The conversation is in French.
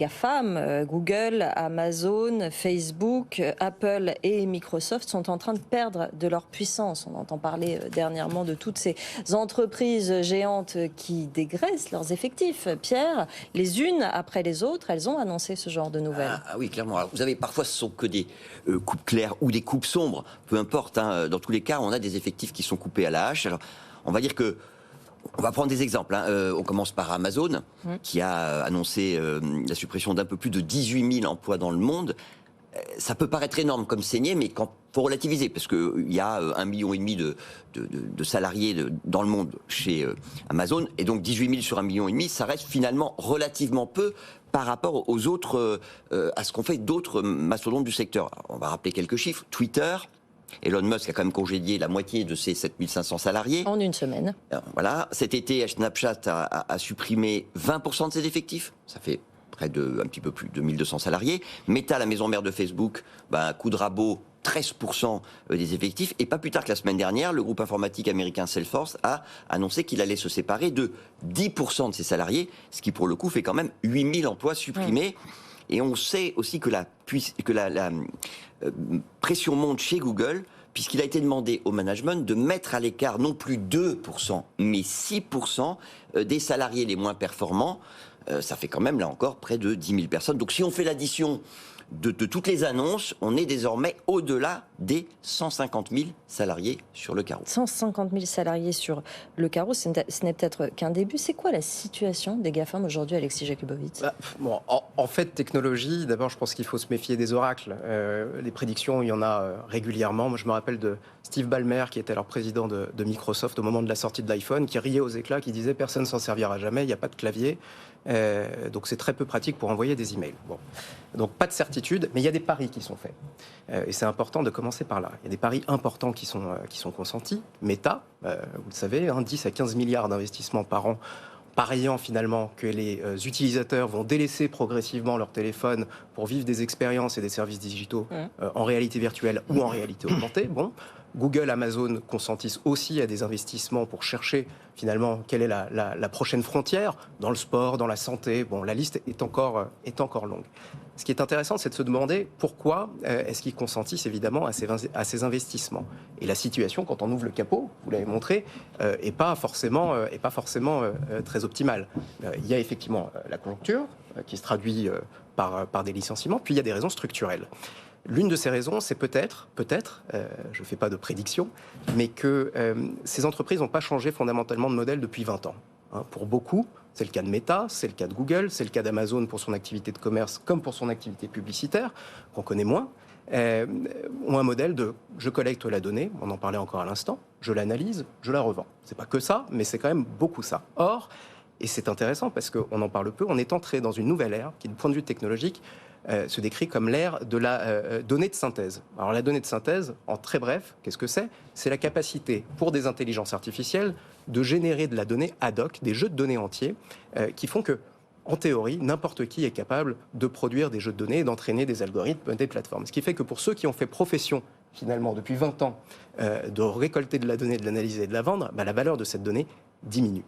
GAFAM, Google, Amazon, Facebook, Apple et Microsoft sont en train de perdre de leur puissance. On entend parler dernièrement de toutes ces entreprises géantes qui dégraissent leurs effectifs. Pierre, les unes après les autres, elles ont annoncé ce genre de nouvelles. Ah oui, clairement. Alors, vous avez parfois, ce sont que des coupes claires ou des coupes sombres, peu importe. Dans tous les cas, on a des effectifs qui sont coupés à la hache. Alors, on va dire que on va prendre des exemples. On commence par Amazon, qui a annoncé la suppression d'un peu plus de 18 000 emplois dans le monde. Ça peut paraître énorme comme saignée, mais il faut relativiser, parce qu'il y a 1,5 million de salariés dans le monde chez Amazon, et donc 18 000 sur 1,5 million, ça reste finalement relativement peu par rapport aux autres, à ce qu'ont fait d'autres mastodontes du secteur. Alors, on va rappeler quelques chiffres. Twitter, Elon Musk a quand même congédié la moitié de ses 7 500 salariés. En une semaine. Voilà. Cet été, Snapchat a supprimé 20% de ses effectifs. Ça fait près de un petit peu plus de 1200 salariés. Meta, la maison mère de Facebook, coup de rabot, 13% des effectifs. Et pas plus tard que la semaine dernière, le groupe informatique américain Salesforce a annoncé qu'il allait se séparer de 10% de ses salariés, ce qui pour le coup fait quand même 8 000 emplois supprimés. Et on sait aussi que la pression monte chez Google, puisqu'il a été demandé au management de mettre à l'écart non plus 2%, mais 6% des salariés les moins performants. Ça fait quand même, là encore, près de 10 000 personnes. Donc si on fait l'addition de toutes les annonces, on est désormais au-delà des 150 000 salariés sur le carreau. 150 000 salariés sur le carreau, ce n'est peut-être qu'un début. C'est quoi la situation des GAFAM aujourd'hui, Alexis Jakubowicz ? En fait, technologie, d'abord, je pense qu'il faut se méfier des oracles. Les prédictions, il y en a régulièrement. Moi, je me rappelle de Steve Ballmer, qui était alors président de Microsoft au moment de la sortie de l'iPhone, qui riait aux éclats, qui disait « personne s'en servira jamais, il n'y a pas de clavier ». Donc c'est très peu pratique pour envoyer des emails. Donc pas de certitude, mais il y a des paris qui sont faits. Et c'est important de commencer par là. Il y a des paris importants qui sont consentis. Meta, vous le savez, 10 à 15 milliards d'investissements par an, pariant finalement que les utilisateurs vont délaisser progressivement leur téléphone pour vivre des expériences et des services digitaux en réalité virtuelle ou en réalité augmentée. Google, Amazon consentissent aussi à des investissements pour chercher finalement quelle est la prochaine frontière dans le sport, dans la santé. La liste est encore longue. Ce qui est intéressant, c'est de se demander pourquoi est-ce qu'ils consentissent évidemment à ces investissements. Et la situation, quand on ouvre le capot, vous l'avez montré, est pas forcément très optimale. Il y a effectivement la conjoncture qui se traduit par des licenciements, puis il y a des raisons structurelles. L'une de ces raisons, c'est peut-être, je ne fais pas de prédiction, mais que ces entreprises n'ont pas changé fondamentalement de modèle depuis 20 ans. Pour beaucoup, c'est le cas de Meta, c'est le cas de Google, c'est le cas d'Amazon pour son activité de commerce comme pour son activité publicitaire, qu'on connaît moins, ont un modèle de « je collecte la donnée », on en parlait encore à l'instant, je l'analyse, je la revends. C'est pas que ça, mais c'est quand même beaucoup ça. Or, et c'est intéressant parce qu'on en parle peu, on est entré dans une nouvelle ère qui, du point de vue technologique, se décrit comme l'ère de la donnée de synthèse. Alors la donnée de synthèse, en très bref, qu'est-ce que c'est ? C'est la capacité pour des intelligences artificielles de générer de la donnée ad hoc, des jeux de données entiers, qui font que, en théorie, n'importe qui est capable de produire des jeux de données et d'entraîner des algorithmes, des plateformes. Ce qui fait que pour ceux qui ont fait profession, finalement, depuis 20 ans, de récolter de la donnée, de l'analyser et de la vendre, la valeur de cette donnée diminue.